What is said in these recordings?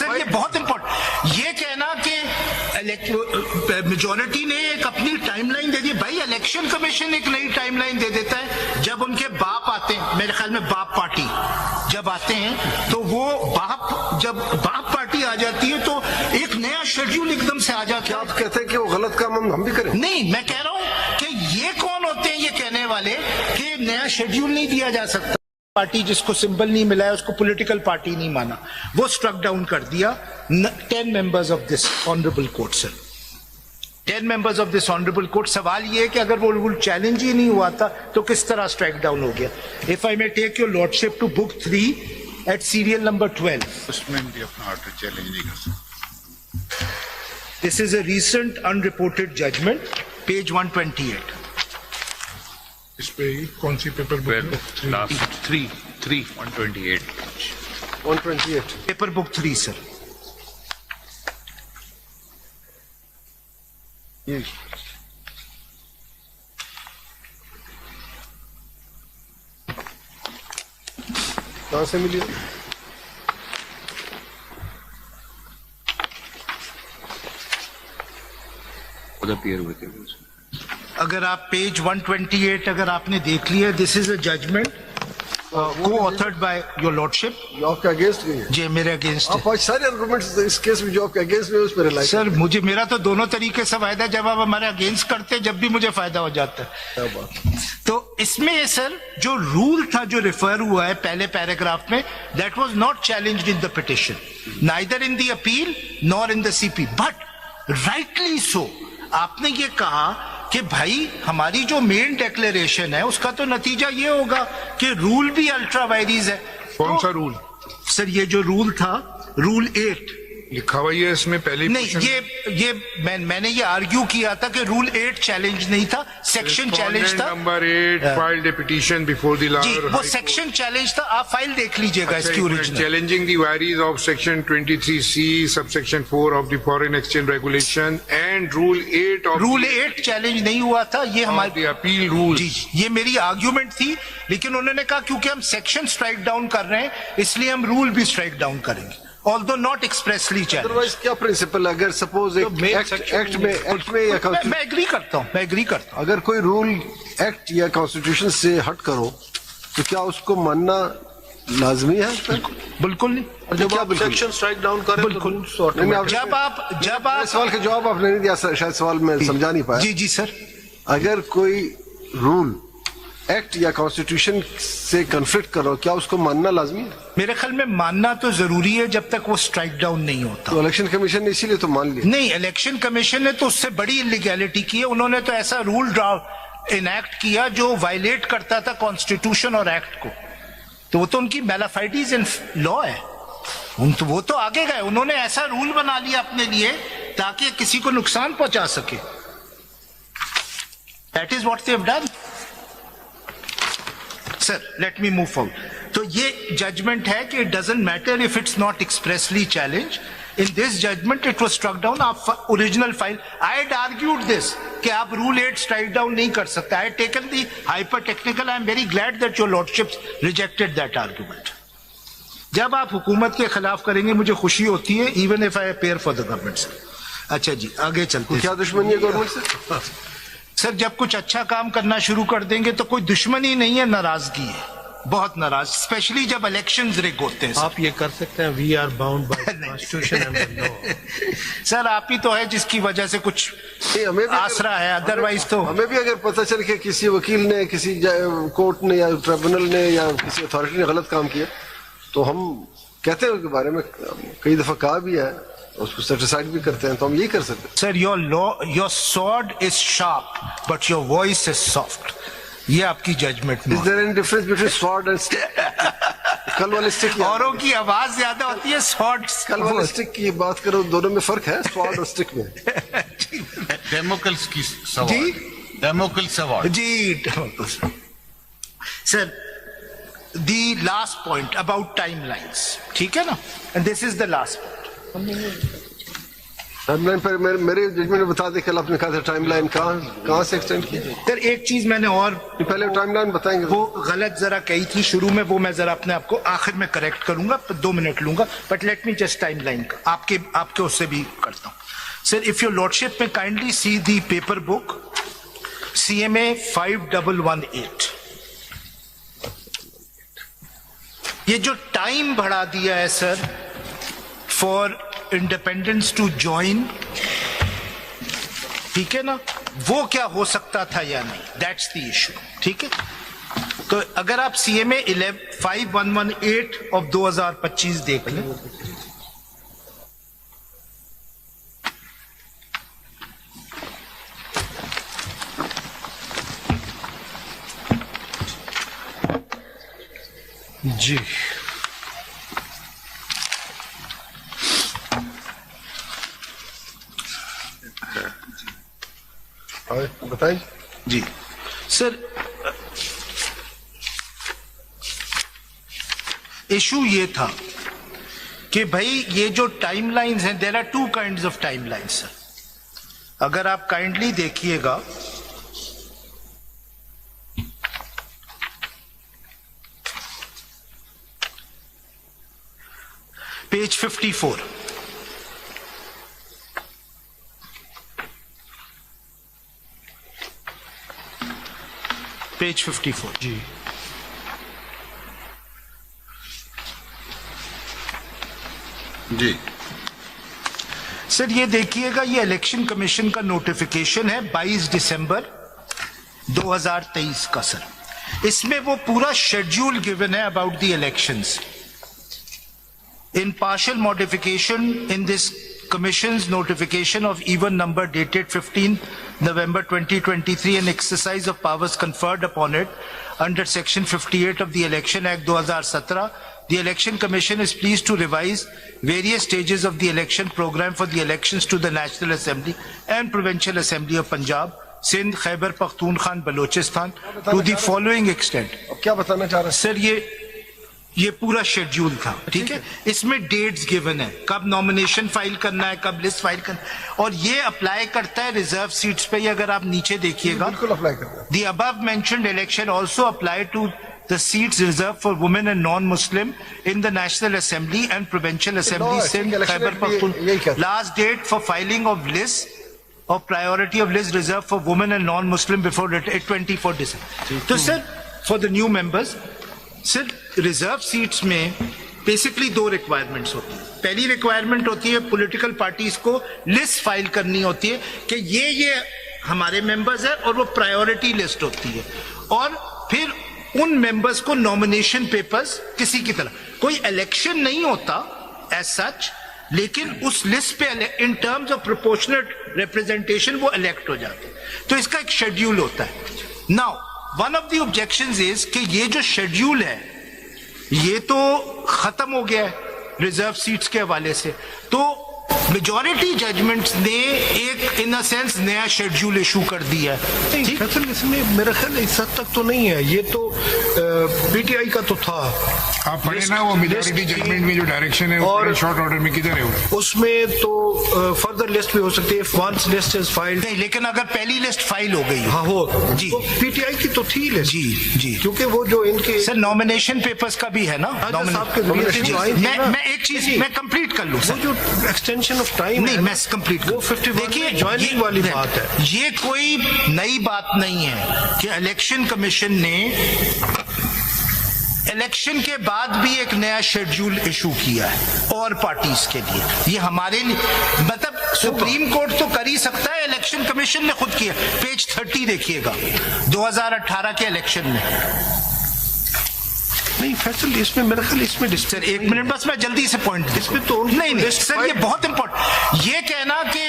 Sir ये बहुत important, ये कहना कि मेजोरिटी ने एक अपनी टाइमलाइन दे दी। भाई इलेक्शन कमीशन एक नई टाइमलाइन दे देता है। जब उनके बाप आते हैं, मेरे ख्याल में बाप पार्टी जब आते हैं, तो वो जब बाप पार्टी आ जाती है तो एक नया शेड्यूल एकदम से आ जाता है। आप कहते हैं कि वो गलत काम हम भी करें? नहीं, मैं कह रहा हूं कि ये कौन होते हैं ये कहने वाले कि नया शेड्यूल नहीं दिया जा सकता। पार्टी जिसको सिंबल नहीं मिला है उसको पॉलिटिकल पार्टी नहीं माना, वो स्ट्रक डाउन कर दिया। 10 members of this honourable court sir, 10 members of this honourable court. सवाल ये है कि अगर वो रूल चैलेंज ही नहीं हुआ था तो किस तरह स्ट्राइक डाउन हो गया। If I may take your lordship to book 3 at serial number 12। उसमें भी अपना ऑर्डर चैलेंज नहीं कर सकते। This is a recent unreported judgement, page 128। इस पे कौन सी paper book? Last 3 128 128 paper book 3 sir. कहाँ से मिली? अपीयर हुए थे। अगर आप पेज 128 अगर आपने देख लिया, दिस इज अ जजमेंट को ऑथर्ड बाय योर लॉर्डशिप। जो आपके अगेंस्ट गई है? जी मेरे अगेंस्ट। आप आज सारे आर्गुमेंट्स इस केस में जो आपके अगेंस्ट में उस पर रिलाई। सर मुझे मेरा तो दोनों तरीके से फायदा, जब आप हमारे अगेंस्ट करते हैं जब भी मुझे फायदा हो जाता है। क्या बात। तो इसमें सर जो रूल था जो रेफर हुआ है पहले पैराग्राफ में, that was not challenged in the petition, neither in the appeal nor in the CP, but rightly so आपने ये कहा कि भाई हमारी जो मेन डिक्लेरेशन है उसका तो नतीजा ये होगा कि रूल भी अल्ट्रा वायरीज है। कौन सा तो, रूल? सर ये जो रूल था, रूल 8 लिखा हुआ है इसमें पहले। नहीं, ये मैंने ये आर्ग्यू किया था कि रूल 8 चैलेंज नहीं था, सेक्शन चैलेंज था। Number 8 filed a petition before the G lawyer. वो सेक्शन चैलेंज था, आप फाइल देख लीजिएगा इसकी original. Challenging the vires of section 23C subsection 4 of the foreign exchange regulation and rule 8 of rule 8 challenge नहीं हुआ था, ये हमारी अपील रूल। जी ये मेरी आर्ग्यूमेंट थी, लेकिन उन्होंने कहा क्योंकि हम सेक्शन स्ट्राइक डाउन कर रहे हैं इसलिए हम रूल भी स्ट्राइक डाउन करेंगे, although not expressly challenge. Otherwise क्या प्रिंसिपल, अगर सपोज एक एक्ट में या मैं एग्री करता हूँ, अगर कोई रूल एक्ट या कॉन्स्टिट्यूशन से हट करो तो क्या उसको मानना लाजमी है? बिल्कुल नहीं। और जब आप सेक्शन स्ट्राइक डाउन करें बिल्कुल। जब आप सवाल का जवाब आपने नहीं दिया, शायद सवाल में समझा नहीं पाया। जी सर, अगर कोई रूल एक्ट या कॉन्स्टिट्यूशन से कन्फ्लिक्ट करो क्या उसको मानना लाजमी है? मेरे ख्याल में मानना तो जरूरी है जब तक वो स्ट्राइक डाउन नहीं होता। तो इलेक्शन कमीशन ने इसीलिए तो मान लिया। नहीं, इलेक्शन कमीशन ने तो उससे बड़ी इलीगैलिटी की है। उन्होंने तो ऐसा रूल इनैक्ट किया जो वायलेट करता था कॉन्स्टिट्यूशन और एक्ट को, तो वो तो उनकी मैलाफाइडीज इन लॉ है। वो तो आगे गए, उन्होंने ऐसा रूल बना लिया अपने लिए ताकि किसी को नुकसान पहुंचा सके। That is what they have done. Sir let me move forward. तो ये जजमेंट है कि it doesn't matter if it's not expressly challenge. In this judgement it was struck down. आप original file, I had argued this कि आप rule 8 strike down नहीं कर सकते। I had taken the hyper technical, I am very glad that your lordships rejected that argument. जब आप हुकूमत के खिलाफ करेंगे मुझे खुशी होती है, even if I appear for the government. Sir अच्छा जी आगे चलते हैं। क्या दुश्मनी है गवर्नमेंट से? सर जब कुछ अच्छा काम करना शुरू कर देंगे तो कोई दुश्मनी नहीं है, नाराजगी है, बहुत नाराज, स्पेशली जब इलेक्शंस रिग होते हैं। आप ये कर सकते हैं, we are bound by constitution and law. Sir आप ही तो है जिसकी वजह से कुछ आसरा है, अदरवाइज तो हमें भी अगर पता चल के किसी वकील ने, किसी कोर्ट ने या ट्रिब्यूनल ने या किसी अथॉरिटी ने गलत काम किया तो हम कहते हैं उसके बारे में, कई दफा कहा भी है, उसको सेटिस्फाइड भी करते हैं, तो हम यही कर सकते हैं। Sir your sword is sharp but your voice is soft, ये आपकी जजमेंट में। Is there any difference between sword and stick? कल वाले स्टिक, औरों की आवाज ज्यादा होती है, स्वॉर्ड। कल वाले स्टिक की बात करो, दोनों में फर्क है स्वॉर्ड और स्टिक में। डेमोक्रेट्स की सवाल, डेमोक्रेट्स सवाल जी। Sir the last point about timelines, ठीक है ना, and this is the last point. Timeline पर मेरे जजमेंट में बता दे, कल आपने कहा था टाइमलाइन कहाँ से एक्सटेंड किया? सर एक चीज मैंने और पहले टाइमलाइन बताएंगे। वो गलत जरा कही थी शुरू में, वो मैं जरा अपने आप को आखिर में करेक्ट करूंगा, 2 मिनट लूंगा, but let me just timeline का आपके उससे भी करता हूं। Sir if your lordship may kindly see the paper book CMA 5118, ये जो टाइम बढ़ा दिया है sir for independence to join, ठीक है ना, वो क्या हो सकता था या नहीं, दैट्स द इशू। ठीक है, तो अगर आप CMA 5118 ऑफ 2025 देख लें, जी बताइए। जी सर, इशू ये था कि भाई ये जो टाइमलाइंस हैं, there are 2 kinds of timelines sir. अगर आप काइंडली देखिएगा, पेज 54, पेज 54 जी जी सर ये देखिएगा, ये इलेक्शन कमीशन का नोटिफिकेशन है 22 दिसंबर 2023 का सर। इसमें वो पूरा शेड्यूल गिवन है about the elections. In partial modification in this Commission's notification of even number dated 15 November 2023 and exercise of powers conferred upon it under Section 58 of the Election Act 2017, the Election Commission is pleased to revise various stages of the election program for the elections to the National Assembly and Provincial Assembly of Punjab, Sindh, Khyber Pakhtunkhwa, Balochistan to the following extent. अब क्या बताना चाह रहे हैं? Sir ये पूरा schedule था, ठीक है, इसमें डेट्स गिवन है, कब नॉमिनेशन फाइल करना है, कब लिस्ट फाइल करना है, और ये अप्लाई करता है रिजर्व सीट्स पे। अगर आप नीचे देखिएगा, बिल्कुल अप्लाई करता है। The above mentioned election also apply to the seats reserved for women and non-Muslim in the National Assembly and Provincial Assembly, Sindh, Khyber Pakhtunkhwa. Last date for filing of lists of priority of list reserved for women and non-Muslim before 24 December. तो sir for the new members, sir reserve seats में basically 2 requirements होती है। पहली requirement होती है political parties को list file करनी होती है कि ये हमारे मेंबर्स है, और वो प्रायोरिटी लिस्ट होती है, और फिर उन मेंबर्स को नॉमिनेशन पेपर्स किसी की तरह, कोई इलेक्शन नहीं होता एज सच, लेकिन उस लिस्ट पे in terms of proportional representation वो इलेक्ट हो जाते हैं। तो इसका एक शेड्यूल होता है। Now one of the objections is कि ये जो शेड्यूल है ये तो खत्म हो गया है रिजर्व सीट्स के हवाले से, तो मेजॉरिटी जजमेंट्स ने एक इन अ सेंस नया शेड्यूल इशू कर दिया है। ठीक, फैसल इसमें मेरा ख्याल इस हद तक तो नहीं है, ये तो PTI का तो था। आप पढ़े ना वो मेजॉरिटी जजमेंट में जो डायरेक्शन है, और शॉर्ट ऑर्डर में किधर है वो? उसमें तो फर्दर लिस्ट भी हो सकती है, वंस लिस्ट इज फाइल्ड। नहीं, लेकिन अगर पहली लिस्ट फाइल हो गई, हाँ हो जी, तो PTI की तो थी लिस्ट। जी जी, क्योंकि वो जो इनके सर नॉमिनेशन पेपर्स का भी है ना, मैं एक चीज मैं कंप्लीट कर लूं वो सर, जो एक्सटेंशन ऑफ टाइम नहीं मैं कंप्लीट वो 51 देखिए ज्वाइनिंग वाली बात है। ये कोई नई बात नहीं है कि इलेक्शन कमीशन ने इलेक्शन के बाद भी एक नया शेड्यूल इशू किया है और पार्टीज के लिए। ये हमारे लिए मतलब सुप्रीम कोर्ट तो कर ही सकता है, इलेक्शन कमीशन ने खुद किया। पेज 30 देखिएगा 2018 के इलेक्शन में। नहीं फैसल इसमें मेरा ख्याल इसमें सर एक मिनट बस, मैं जल्दी से पॉइंट इसमें तो नहीं सर, ये बहुत इंपॉर्टेंट, ये कहना कि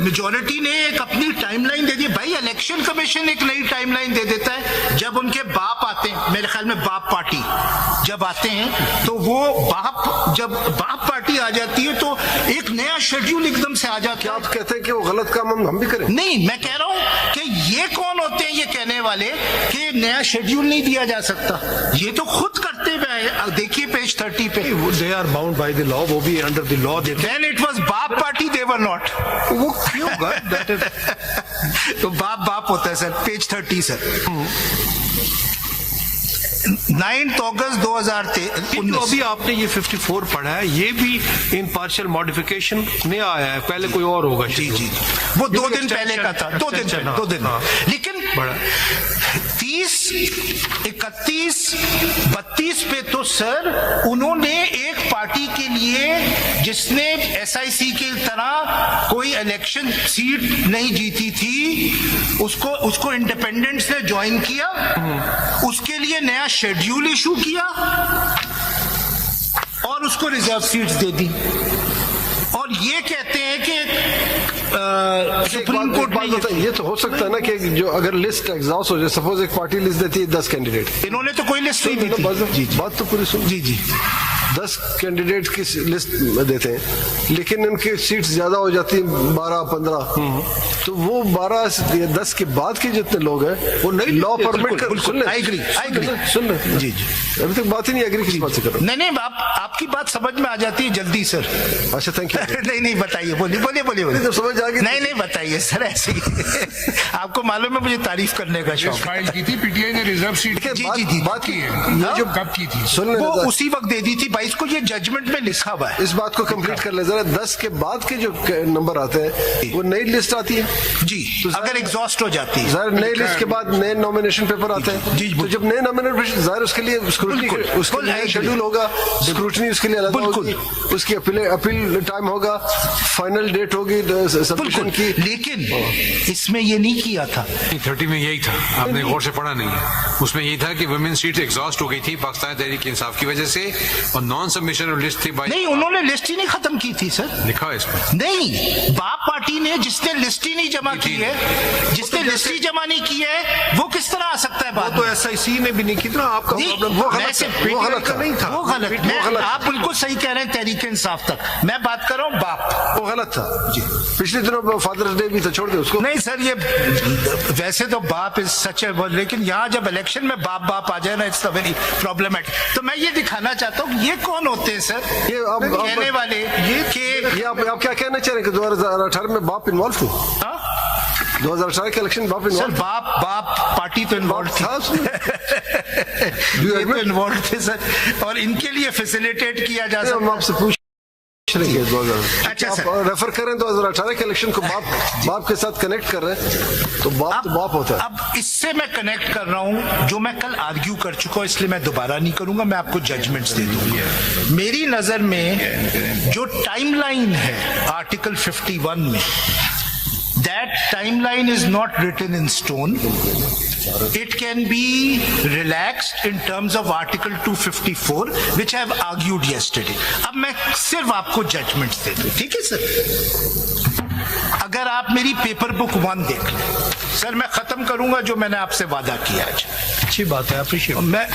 मेजॉरिटी ने एक अपनी टाइमलाइन दे दी। भाई इलेक्शन कमीशन एक नई टाइमलाइन दे देता है, जब उनके बाप आते हैं, मेरे ख्याल में बाप पार्टी जब आते हैं तो वो जब बाप पार्टी आ जाती है तो एक नया शेड्यूल एकदम से आ जाता है। आप कहते हैं कि वो गलत काम हम भी करें? नहीं, मैं कह रहा हूं कि ये कौन होते हैं ये कहने वाले कि नया शेड्यूल नहीं दिया जा सकता, ये तो खुद करते करते हुए देखिए पेज 30 पे, they are bound by the law, वो भी अंडर द लॉ देते Then it was BAP party, they were not. वो क्यों होगा? दैट इज तो बाप होता है सर, पेज 30 सर। 9 अगस्त तो 2019। अभी आपने ये 54 पढ़ा है, ये भी इन पार्शियल मॉडिफिकेशन नया आया है, पहले कोई और होगा। जी जी, वो 2 दिन पहले का था, 2 दिन पहले, 2 दिन। लेकिन बड़ा 30, 31, 32 पे तो सर उन्होंने एक पार्टी के लिए जिसने SIC की तरह कोई इलेक्शन सीट नहीं जीती थी, उसको इंडिपेंडेंट्स ने ज्वाइन किया, उसके लिए नया शेड्यूल इशू किया और उसको रिजर्व सीट्स दे दी। और ये कहते हैं कि सुप्रीम कोर्ट ने ये तो हो सकता है ना कि जो अगर लिस्ट एग्जॉस्ट हो जाए, सपोज एक पार्टी लिस्ट देती है 10 कैंडिडेट, इन्होंने तो कोई लिस्ट नहीं दी थी। बात तो पूरी सुन। जी जी, 10 कैंडिडेट की लिस्ट देते हैं, लेकिन उनकी सीट्स ज्यादा हो जाती है 12-15, तो वो 12 या 10 के बाद के जितने लोग हैं वो नई लॉ परमिट कर। सुन ले, I agree, I agree। सुन ले, जी जी, अभी तक बात ही नहीं एग्री किस बात से कर रहा नहीं आपकी बात समझ में आ जाती है जल्दी सर। हूं। अच्छा, थैंक यू। नहीं बताइए, बोलिए। जब समझ आ गई नहीं बताइए सर, ऐसे ही आपको मालूम है मुझे तारीफ करने का शौक है। फाइल की थी पीटीआई ने रिजर्व सीट जी, बात की है, ये जो कब की थी? सुन ले, वो उसी वक्त दे दी थी 22 को, ये जजमेंट में लिखा हुआ है। इस बात को कंप्लीट कर ले जरा। 10 के बाद के जो नंबर आते हैं वो नई लिस्ट आती है जी, तो अगर एग्जॉस्ट हो जाती है। जाहिर नई लिस्ट के बाद नए नॉमिनेशन पेपर आते हैं। जी, तो जब नए नॉमिनेशन, जाहिर उसके लिए स्क्रूटनी, उसके लिए शेड्यूल होगा, स्क्रूटनी उसके लिए अलग होगी, उसकी अपील टाइम होगा, फाइनल डेट होगी सबमिशन की। लेकिन इसमें ये नहीं किया था। 30 में यही था, आपने गौर से पढ़ा नहीं है। उसमें यही था कि वुमेन सीट एग्जॉस्ट हो गई थी पाकिस्तान तहरीक इंसाफ की वजह से, और नॉन सबमिशन और लिस्ट थी बाई। नहीं, उन्होंने लिस्ट ही नहीं खत्म की थी सर। लिखा है इसमें। नहीं, बाप पार्टी ने जिसने लिस्ट ही नहीं जमा की है, जिसने लिस्ट ही जमा नहीं की है, वो किस तरह आ सकता है बात? तो SIC ने भी नहीं की ना, आपका प्रॉब्लम वो गलत गलत नहीं था। वो गलत। आप बिल्कुल सही कह रहे हैं, तहरीक इंसाफ तक। मैं बात कर रहा हूँ बाप। वो गलत था जी। पिछले दिनों फादर्स डे भी था, छोड़ दे उसको। नहीं सर, ये वैसे तो बाप इज सच है, लेकिन यहाँ जब इलेक्शन में बाप आ जाए ना, इट्स वेरी प्रॉब्लमेटिक। तो मैं ये दिखाना चाहता हूँ ये कौन होते हैं सर, ये आप कहने वाले ये आप क्या कहना चाह रहे हैं कि 2018 में बाप इन्वॉल्व थे? 2018 के इलेक्शन बाप सर, इन्वॉल्व बाप पार्टी तो इन्वॉल्व था उसमें। ये तो इन्वॉल्व थे सर, और इनके लिए फैसिलिटेट किया जा सकता हम आपसे पूछ रहे हैं 2000। अच्छा आप सर, रेफर करें 2018 के इलेक्शन को, बाप के साथ कनेक्ट कर रहे हैं, तो बाप होता है। अब इससे मैं कनेक्ट कर रहा हूं जो मैं कल आर्ग्यू कर चुका हूं, इसलिए मैं दोबारा नहीं करूंगा, मैं आपको जजमेंट्स दे दूंगा। मेरी नजर में जो टाइमलाइन है आर्टिकल 51 में, that timeline is not written in stone. It can be relaxed in terms of Article 254, which I have argued yesterday. अब मैं सिर्फ आपको जजमेंट्स दे दूं, ठीक है सर? अगर आप मेरी पेपर बुक 1 देख लें सर, मैं खत्म करूंगा जो मैंने आपसे वादा किया आज। अच्छी बात है, अप्रिशिएट। मैं